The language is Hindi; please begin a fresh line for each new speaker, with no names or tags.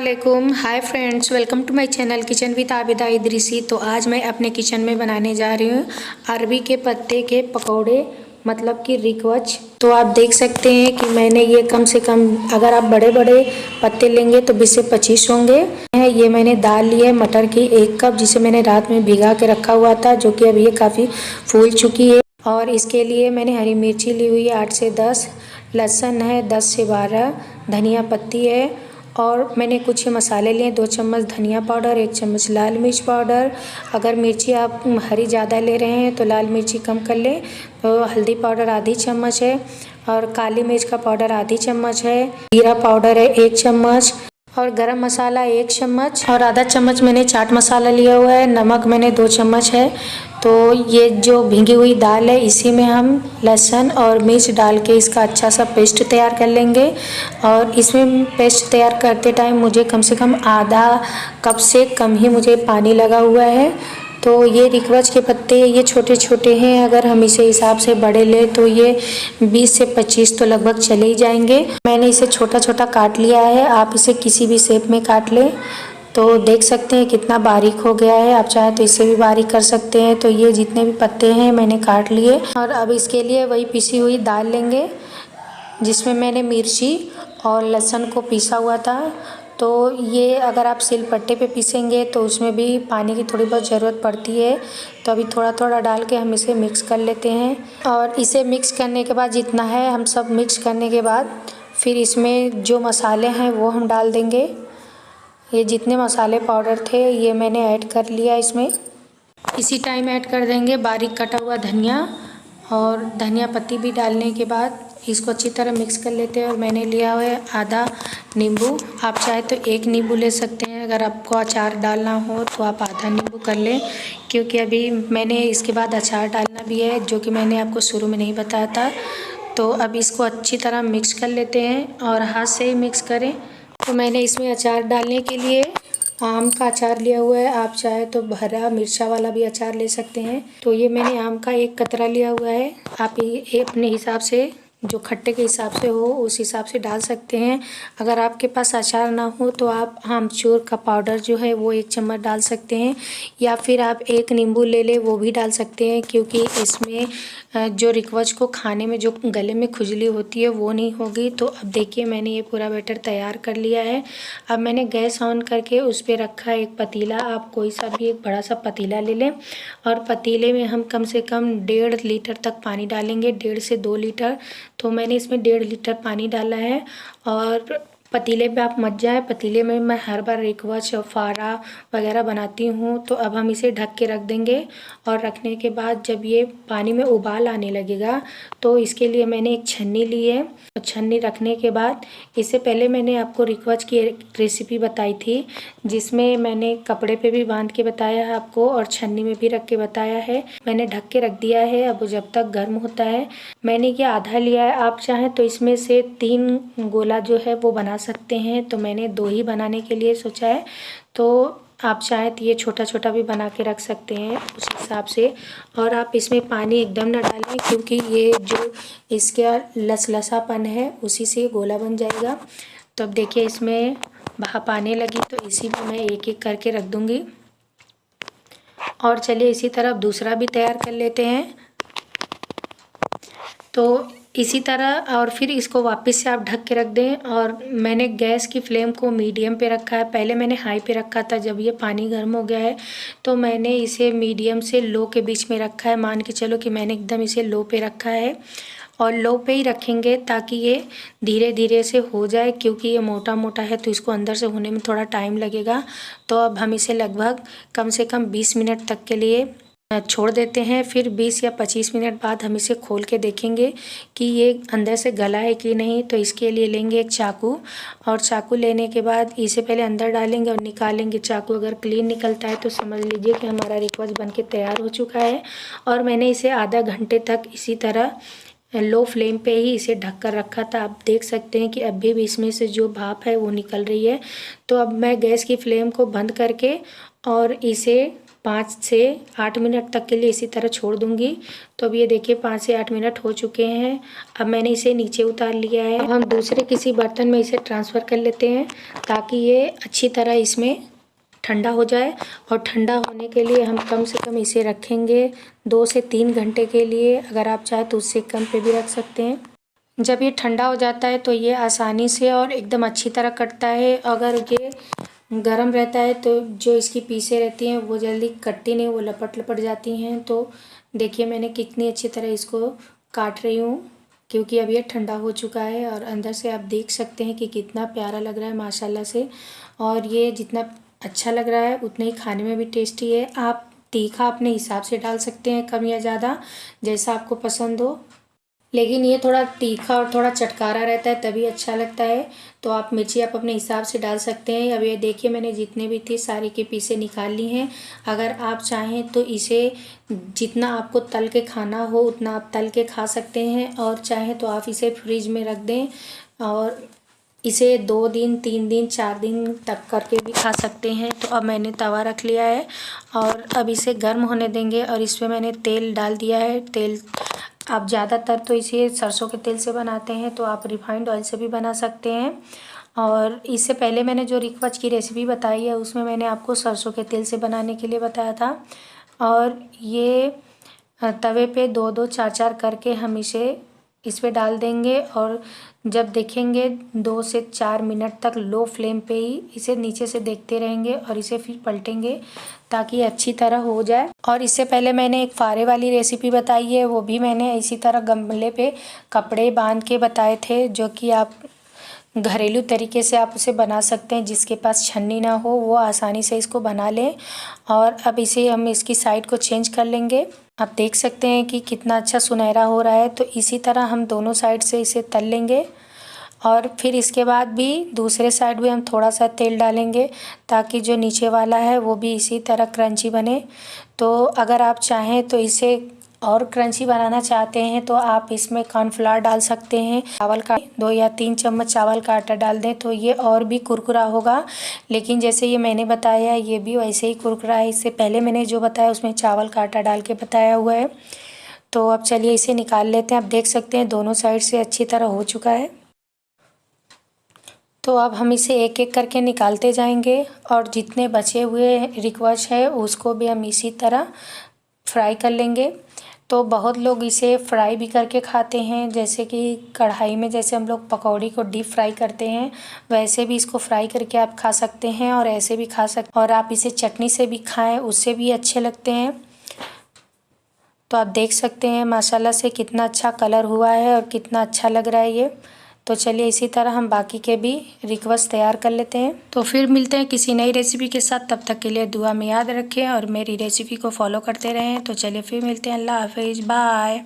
वालेकुम। Hi friends, welcome to my channel kitchen with Abida Idrisi. तो आज मैं अपने किचन में बनाने जा रही हूँ अरबी के पत्ते के पकौड़े, मतलब कि रिकवच। तो आप देख सकते हैं कि मैंने ये कम से कम, अगर आप बड़े बड़े पत्ते लेंगे तो 20 से 25 होंगे। ये मैंने दाल ली है मटर की 1 कप, जिसे मैंने रात में भिगा के रखा हुआ था, जो कि अभी ये काफ़ी फूल चुकी है। और इसके लिए मैंने हरी मिर्ची ली हुई है 8 से 10, लहसुन है 10 से 12, धनिया पत्ती है, और मैंने कुछ मसाले लिए 2 चम्मच धनिया पाउडर, 1 चम्मच लाल मिर्च पाउडर। अगर मिर्ची आप हरी ज़्यादा ले रहे हैं तो लाल मिर्ची कम कर लें। तो हल्दी पाउडर आधी चम्मच है, और काली मिर्च का पाउडर आधी चम्मच है, जीरा पाउडर है 1 चम्मच, और गरम मसाला 1 चम्मच, और आधा चम्मच मैंने चाट मसाला लिया हुआ है। नमक मैंने 2 चम्मच है। तो ये जो भिंगी हुई दाल है, इसी में हम लहसुन और मिर्च डाल के इसका अच्छा सा पेस्ट तैयार कर लेंगे। और इसमें पेस्ट तैयार करते टाइम मुझे कम से कम आधा कप से कम ही मुझे पानी लगा हुआ है। तो ये रिकवच के पत्ते ये छोटे छोटे हैं, अगर हम इसे हिसाब से बड़े लें तो ये 20 से 25 तो लगभग चले ही जाएंगे। मैंने इसे छोटा छोटा काट लिया है, आप इसे किसी भी शेप में काट लें। तो देख सकते हैं कितना बारीक हो गया है, आप चाहे तो इसे भी बारीक कर सकते हैं। तो ये जितने भी पत्ते हैं मैंने काट लिए, और अब इसके लिए वही पिसी हुई दाल लेंगे जिसमें मैंने मिर्ची और लहसुन को पीसा हुआ था। तो ये अगर आप सिलपट्टे पे पीसेंगे तो उसमें भी पानी की थोड़ी बहुत ज़रूरत पड़ती है। तो अभी थोड़ा थोड़ा डाल के हम इसे मिक्स कर लेते हैं, और इसे मिक्स करने के बाद जितना है हम सब मिक्स करने के बाद फिर इसमें जो मसाले हैं वो हम डाल देंगे। ये जितने मसाले पाउडर थे ये मैंने ऐड कर लिया इसमें। इसी टाइम ऐड कर देंगे बारीक कटा हुआ धनिया, और धनिया पत्ती भी डालने के बाद इसको अच्छी तरह मिक्स कर लेते हैं। और मैंने लिया हुआ है आधा नींबू, आप चाहे तो 1 नींबू ले सकते हैं। अगर आपको अचार डालना हो तो आप आधा नींबू कर लें, क्योंकि अभी मैंने इसके बाद अचार डालना भी है, जो कि मैंने आपको शुरू में नहीं बताया था। तो अब इसको अच्छी तरह मिक्स कर लेते हैं, और हाथ से ही मिक्स करें। तो मैंने इसमें अचार डालने के लिए आम का अचार लिया हुआ है, आप चाहे तो हरा मिर्चा वाला भी अचार ले सकते हैं। तो ये मैंने आम का 1 कतरा लिया हुआ है, आप ये अपने हिसाब से, जो खट्टे के हिसाब से हो उस हिसाब से डाल सकते हैं। अगर आपके पास अचार ना हो तो आप आमचूर का पाउडर जो है वो 1 चम्मच डाल सकते हैं, या फिर आप 1 नींबू ले लें वो भी डाल सकते हैं, क्योंकि इसमें जो रिकवच को खाने में जो गले में खुजली होती है वो नहीं होगी। तो अब देखिए मैंने ये पूरा बैटर तैयार कर लिया है। अब मैंने गैस ऑन करके उस पर रखा है एक पतीला, आप कोई सा भी एक बड़ा सा पतीला ले लें, और पतीले में हम कम से कम 1.5 लीटर तक पानी डालेंगे, 1.5 से 2 लीटर। तो मैंने इसमें 1.5 लीटर पानी डाला है। और पतीले पे आप मत जाए, पतीले में मैं हर बार रिकवच और फारा वगैरह बनाती हूँ। तो अब हम इसे ढक के रख देंगे, और रखने के बाद जब ये पानी में उबाल आने लगेगा तो इसके लिए मैंने एक छन्नी ली है। और छन्नी रखने के बाद, इससे पहले मैंने आपको रिकवच की एक रेसिपी बताई थी, जिसमें मैंने कपड़े पे भी बांध के बताया है आपको, और छन्नी में भी रख के बताया है। मैंने ढक के रख दिया है, अब जब तक गर्म होता है। मैंने ये आधा लिया है, आप चाहें तो इसमें से 3 गोला जो है वो बना सकते हैं। तो मैंने 2 ही बनाने के लिए सोचा है, तो आप चाहें तो ये छोटा छोटा भी बना के रख सकते हैं उस हिसाब से। और आप इसमें पानी एकदम ना डालें, क्योंकि ये जो इसका लसलसापन है उसी से गोला बन जाएगा। तो अब देखिए इसमें भाप आने लगी, तो इसी में मैं एक एक करके रख दूँगी। और चलिए इसी तरह दूसरा भी तैयार कर लेते हैं। तो इसी तरह, और फिर इसको वापस से आप ढक के रख दें। और मैंने गैस की फ्लेम को मीडियम पे रखा है, पहले मैंने हाई पे रखा था। जब ये पानी गर्म हो गया है तो मैंने इसे मीडियम से लो के बीच में रखा है। मान के चलो कि मैंने एकदम इसे लो पे रखा है, और लो पे ही रखेंगे ताकि ये धीरे धीरे से हो जाए, क्योंकि ये मोटा मोटा है तो इसको अंदर से होने में थोड़ा टाइम लगेगा। तो अब हम इसे लगभग कम से कम 20 मिनट तक के लिए छोड़ देते हैं। फिर 20 या 25 मिनट बाद हम इसे खोल के देखेंगे कि ये अंदर से गला है कि नहीं। तो इसके लिए लेंगे एक चाकू, और चाकू लेने के बाद इसे पहले अंदर डालेंगे और निकालेंगे। चाकू अगर क्लीन निकलता है तो समझ लीजिए कि हमारा रिकवच बन के तैयार हो चुका है। और मैंने इसे आधा घंटे तक इसी तरह लो फ्लेम पे ही इसे ढक कर रखा था। आप देख सकते हैं कि अभी भी इसमें से जो भाप है वो निकल रही है। तो अब मैं गैस की फ्लेम को बंद करके और इसे 5 से 8 मिनट तक के लिए इसी तरह छोड़ दूंगी। तो अब ये देखिए 5 से 8 मिनट हो चुके हैं। अब मैंने इसे नीचे उतार लिया है। अब हम दूसरे किसी बर्तन में इसे ट्रांसफ़र कर लेते हैं ताकि ये अच्छी तरह इसमें ठंडा हो जाए। और ठंडा होने के लिए हम कम से कम इसे रखेंगे 2 से 3 घंटे के लिए। अगर आप चाहें तो उससे कम पे भी रख सकते हैं। जब ये ठंडा हो जाता है तो ये आसानी से और एकदम अच्छी तरह कटता है। अगर ये गरम रहता है तो जो इसकी पीसें रहती हैं वो जल्दी कटती नहीं, वो लपट लपट जाती हैं। तो देखिए मैंने कितनी अच्छी तरह इसको काट रही हूँ, क्योंकि अब ये ठंडा हो चुका है। और अंदर से आप देख सकते हैं कि कितना प्यारा लग रहा है माशाल्लाह से। और ये जितना अच्छा लग रहा है उतना ही खाने में भी टेस्टी है। आप तीखा अपने हिसाब से डाल सकते हैं, कम या ज़्यादा, जैसा आपको पसंद हो। लेकिन ये थोड़ा तीखा और थोड़ा चटकारा रहता है तभी अच्छा लगता है। तो आप मिर्ची आप अपने हिसाब से डाल सकते हैं। अब ये देखिए मैंने जितने भी थे सारे के पीसे निकाल ली हैं। अगर आप चाहें तो इसे जितना आपको तल के खाना हो उतना आप तल के खा सकते हैं, और चाहें तो आप इसे फ्रिज में रख दें और इसे 2 दिन 3 दिन 4 दिन तक करके भी खा सकते हैं। तो अब मैंने तवा रख लिया है और अब इसे गर्म होने देंगे। और इसमें मैंने तेल डाल दिया है। तेल आप ज़्यादातर तो इसे सरसों के तेल से बनाते हैं, तो आप रिफाइंड ऑयल से भी बना सकते हैं। और इससे पहले मैंने जो रिकवच की रेसिपी बताई है उसमें मैंने आपको सरसों के तेल से बनाने के लिए बताया था। और ये तवे पे 2-2 4-4 करके हम इसे इस पे डाल देंगे। और जब देखेंगे 2 से 4 मिनट तक लो फ्लेम पे ही इसे नीचे से देखते रहेंगे और इसे फिर पलटेंगे ताकि अच्छी तरह हो जाए। और इससे पहले मैंने एक फारे वाली रेसिपी बताई है, वो भी मैंने इसी तरह गमले पे कपड़े बांध के बताए थे, जो कि आप घरेलू तरीके से आप उसे बना सकते हैं। जिसके पास छन्नी ना हो वो आसानी से इसको बना लें। और अब इसे हम इसकी साइड को चेंज कर लेंगे। आप देख सकते हैं कि कितना अच्छा सुनहरा हो रहा है। तो इसी तरह हम दोनों साइड से इसे तल लेंगे। और फिर इसके बाद भी दूसरे साइड भी हम थोड़ा सा तेल डालेंगे ताकि जो नीचे वाला है वो भी इसी तरह क्रंची बने। तो अगर आप चाहें तो इसे और क्रंची बनाना चाहते हैं तो आप इसमें कॉर्नफ्लावर डाल सकते हैं। चावल का 2 या 3 चम्मच चावल का आटा डाल दें तो ये और भी कुरकुरा होगा। लेकिन जैसे ये मैंने बताया ये भी वैसे ही कुरकुरा है। इससे पहले मैंने जो बताया उसमें चावल का आटा डाल के बताया हुआ है। तो अब चलिए इसे निकाल लेते हैं। आप देख सकते हैं दोनों साइड से अच्छी तरह हो चुका है। तो अब हम इसे एक एक करके निकालते जाएंगे और जितने बचे हुए रिकवच है उसको भी हम इसी तरह फ्राई कर लेंगे। तो बहुत लोग इसे फ्राई भी करके खाते हैं, जैसे कि कढ़ाई में जैसे हम लोग पकौड़ी को डीप फ्राई करते हैं वैसे भी इसको फ्राई करके आप खा सकते हैं और ऐसे भी खा सकते, और आप इसे चटनी से भी खाएं उससे भी अच्छे लगते हैं। तो आप देख सकते हैं माशाल्लाह से कितना अच्छा कलर हुआ है और कितना अच्छा लग रहा है ये। तो चलिए इसी तरह हम बाकी के भी रिक्वेस्ट तैयार कर लेते हैं। तो फिर मिलते हैं किसी नई रेसिपी के साथ। तब तक के लिए दुआ में याद रखें और मेरी रेसिपी को फॉलो करते रहें। तो चलिए फिर मिलते हैं। अल्लाह हाफिज़, बाय।